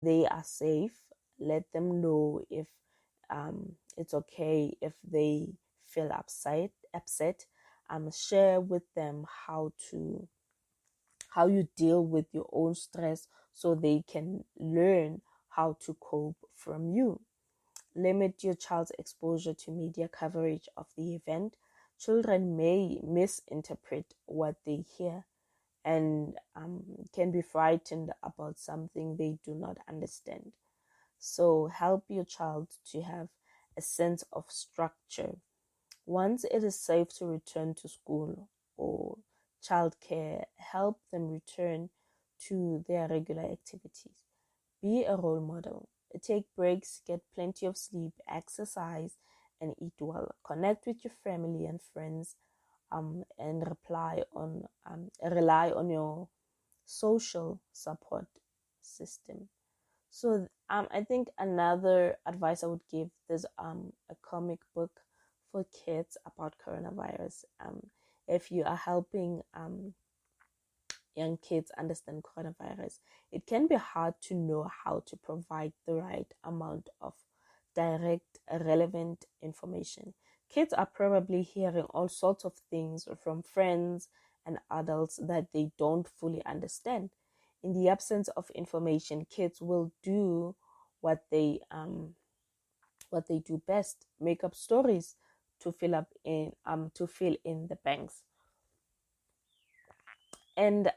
they are safe. Let them know if it's okay if they feel upset. Share with them how you deal with your own stress so they can learn how to cope from you. Limit your child's exposure to media coverage of the event. Children may misinterpret what they hear and can be frightened about something they do not understand. So help your child to have a sense of structure. Once it is safe to return to school or childcare, help them return to their regular activities. Be a role model. Take breaks, get plenty of sleep, exercise, and eat well. Connect with your family and friends, and rely on your social support system. So I think another advice I would give, there's a comic book for kids about coronavirus. If you are helping young kids understand coronavirus, it can be hard to know how to provide the right amount of direct, relevant information. Kids are probably hearing all sorts of things from friends and adults that they don't fully understand. In the absence of information, kids will do what they do best: make up stories to fill in the blanks. And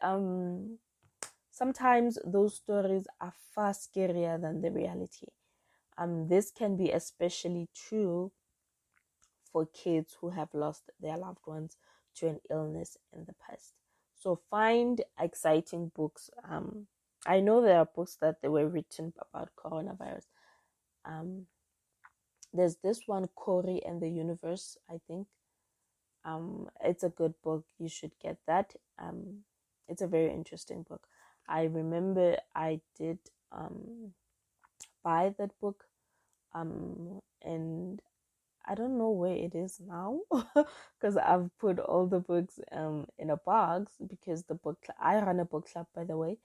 sometimes those stories are far scarier than the reality. This can be especially true for kids who have lost their loved ones to an illness in the past. So find exciting books. I know there are books that they were written about coronavirus. There's this one, Cory and the Universe, I think. It's a good book. You should get that. It's a very interesting book. I remember I did buy that book, and I don't know where it is now because I've put all the books in a box, because I run a book club, by the way.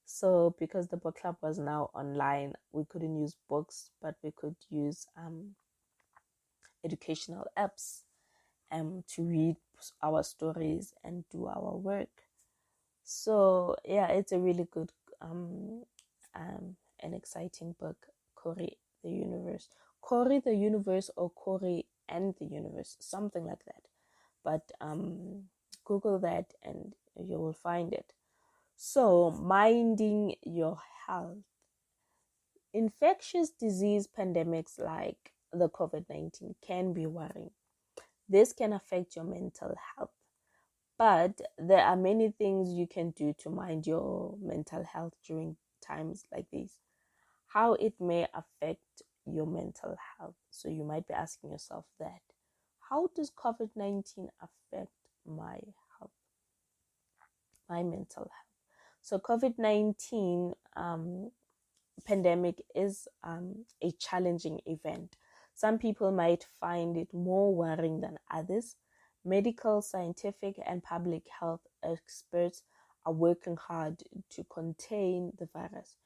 So because the book club was now online, we couldn't use books, but we could use educational apps to read our stories and do our work. So yeah, it's a really good an exciting book, Cory the Universe. Cory the Universe, or Cory and the Universe, something like that. But Google that and you will find it. So, minding your health. Infectious disease pandemics like the COVID-19 can be worrying. This can affect your mental health. But there are many things you can do to mind your mental health during times like these. How it may affect your mental health. So you might be asking yourself that. How does COVID-19 affect my health, my mental health? So COVID-19 pandemic is a challenging event. Some people might find it more worrying than others. Medical, scientific, and public health experts are working hard to contain the virus.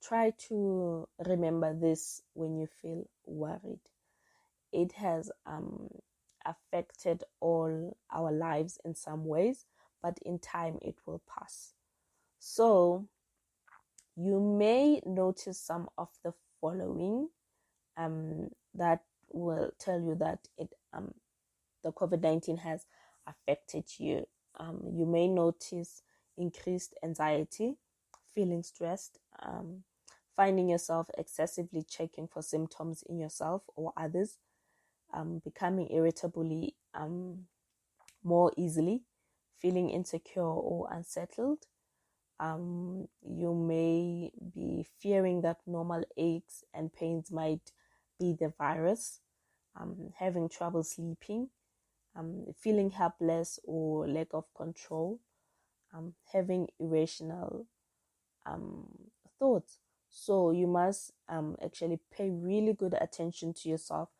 Try to remember this when you feel worried. It has affected all our lives in some ways, but in time it will pass. So you may notice some of the following that will tell you that the COVID-19 has affected you. You may notice increased anxiety, feeling stressed, finding yourself excessively checking for symptoms in yourself or others, becoming irritably more easily, feeling insecure or unsettled. You may be fearing that normal aches and pains might be the virus, having trouble sleeping, feeling helpless or lack of control, having irrational thoughts. So you must actually pay really good attention to yourself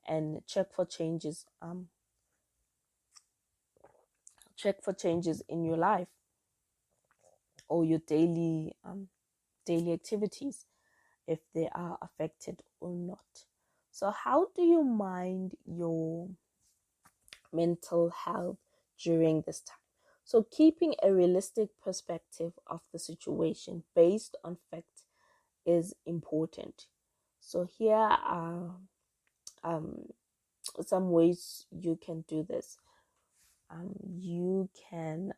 and check for changes. Check for changes in your life or your daily activities. if they are affected or not. So how do you mind your mental health during this time? So keeping a realistic perspective of the situation based on facts is important. So here are some ways you can do this. You can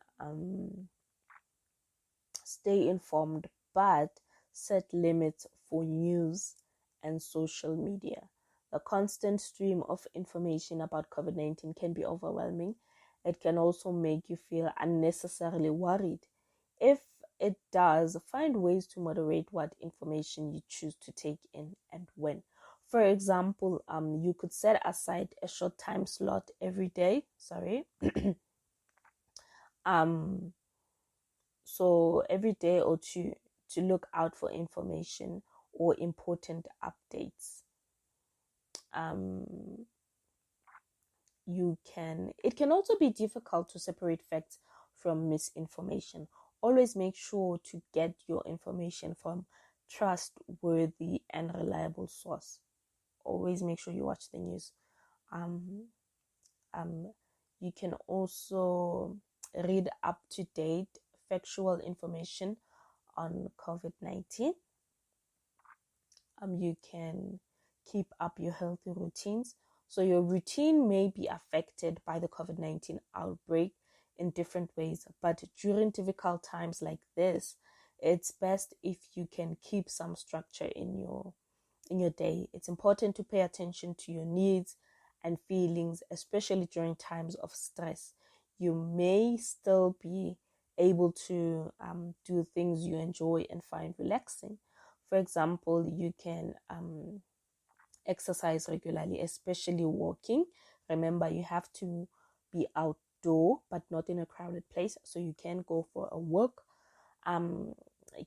stay informed, but set limits for news and social media. The constant stream of information about COVID-19 can be overwhelming. It can also make you feel unnecessarily worried. If it does, find ways to moderate what information you choose to take in and when. For example, you could set aside a short time slot every day. So every day or two to look out for information or important updates. It can also be difficult to separate facts from misinformation. Always make sure to get your information from trustworthy and reliable source. Always make sure you watch the news. You can also read up-to-date factual information on COVID-19. You can keep up your healthy routines. So your routine may be affected by the COVID-19 outbreak in different ways, but during difficult times like this, it's best if you can keep some structure in your day. It's important to pay attention to your needs and feelings, especially during times of stress. You may still be able to do things you enjoy and find relaxing. For example, you can exercise regularly, especially walking. Remember, you have to be outdoor, but not in a crowded place. So you can go for a walk.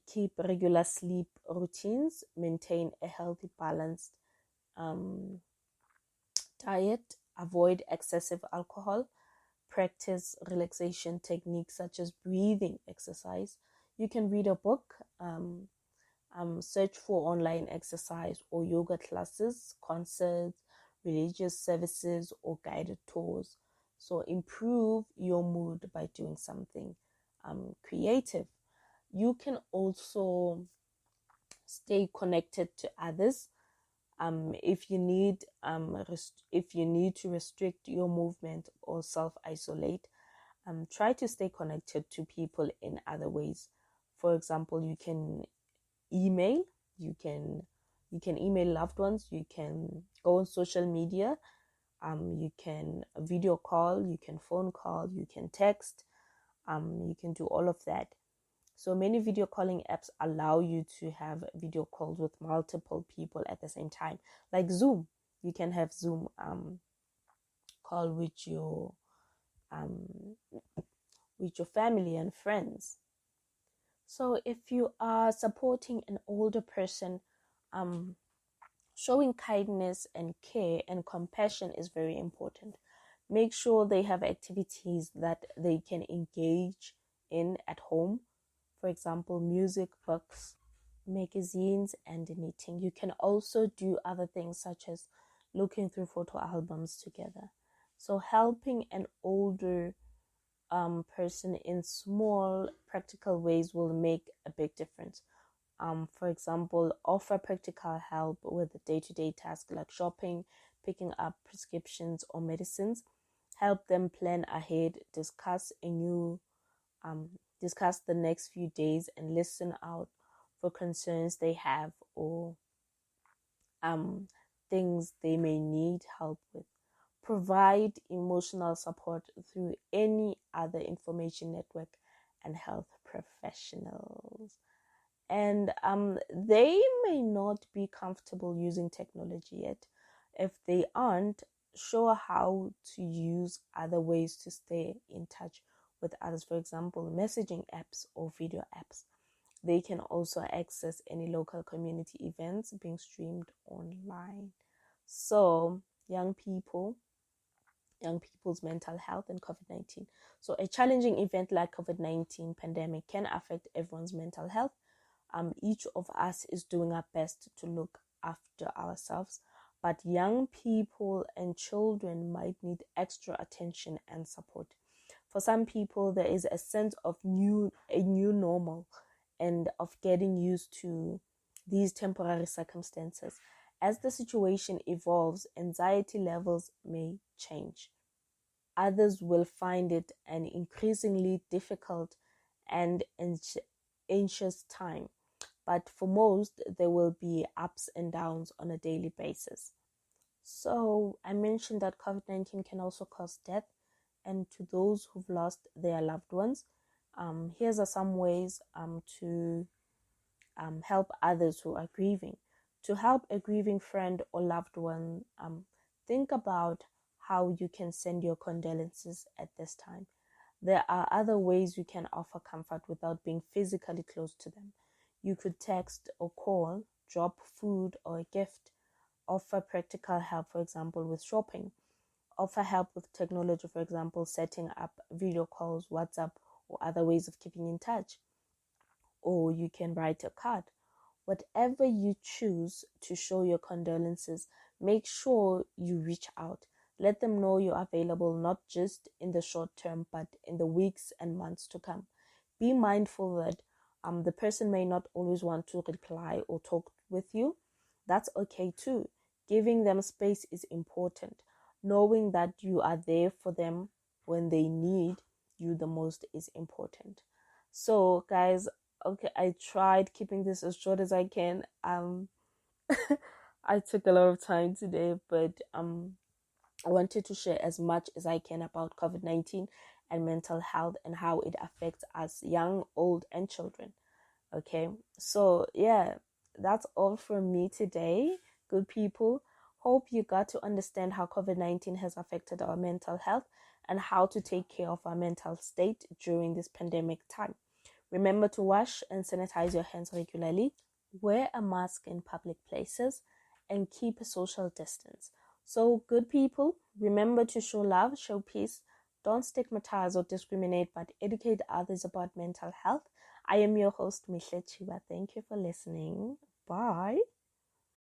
Keep regular sleep routines. Maintain a healthy, balanced diet. Avoid excessive alcohol. Practice relaxation techniques such as breathing exercise. You can read a book. Search for online exercise or yoga classes, concerts, religious services, or guided tours. So improve your mood by doing something creative. You can also stay connected to others. If you need to restrict your movement or self-isolate, try to stay connected to people in other ways. For example, you can email. You can email loved ones. You can go on social media. You can video call. You can phone call. You can text. You can do all of that. So many video calling apps allow you to have video calls with multiple people at the same time, like Zoom. You can have Zoom call with your family and friends. So if you are supporting an older person, showing kindness and care and compassion is very important. Make sure they have activities that they can engage in at home. For example, music, books, magazines, and knitting. You can also do other things such as looking through photo albums together. So helping an older person in small practical ways will make a big difference. For example, offer practical help with day-to-day tasks like shopping, picking up prescriptions or medicines. Help them plan ahead, discuss the next few days, and listen out for concerns they have or things they may need help with. Provide emotional support through any other information network and health professionals. And they may not be comfortable using technology yet. If they aren't sure how to use other ways to stay in touch with others, for example, messaging apps or video apps, they can also access any local community events being streamed online. So young people's mental health and COVID-19. So a challenging event like COVID-19 pandemic can affect everyone's mental health. Each of us is doing our best to look after ourselves, but young people and children might need extra attention and support. For some people, there is a sense of a new normal and of getting used to these temporary circumstances. As the situation evolves, anxiety levels may change. Others will find it an increasingly difficult and anxious time. But for most, there will be ups and downs on a daily basis. So I mentioned that COVID-19 can also cause death. And to those who've lost their loved ones, here's some ways to help others who are grieving. To help a grieving friend or loved one, think about how you can send your condolences at this time. There are other ways you can offer comfort without being physically close to them. You could text or call, drop food or a gift, offer practical help, for example, with shopping, offer help with technology, for example, setting up video calls, WhatsApp, or other ways of keeping in touch. Or you can write a card. Whatever you choose to show your condolences, make sure you reach out. Let them know you're available, not just in the short term, but in the weeks and months to come. Be mindful that the person may not always want to reply or talk with you. That's okay too. Giving them space is important. Knowing that you are there for them when they need you the most is important. So, guys, okay, I tried keeping this as short as I can. I took a lot of time today, but I wanted to share as much as I can about COVID-19 and mental health and how it affects us, young, old, and children. Okay, so yeah, that's all from me today, good people. Hope you got to understand how COVID-19 has affected our mental health and how to take care of our mental state during this pandemic time. Remember to wash and sanitize your hands regularly, wear a mask in public places, and keep a social distance. So, good people, remember to show love, show peace, don't stigmatize or discriminate, but educate others about mental health. I am your host, Mihle Chiba. Thank you for listening. Bye.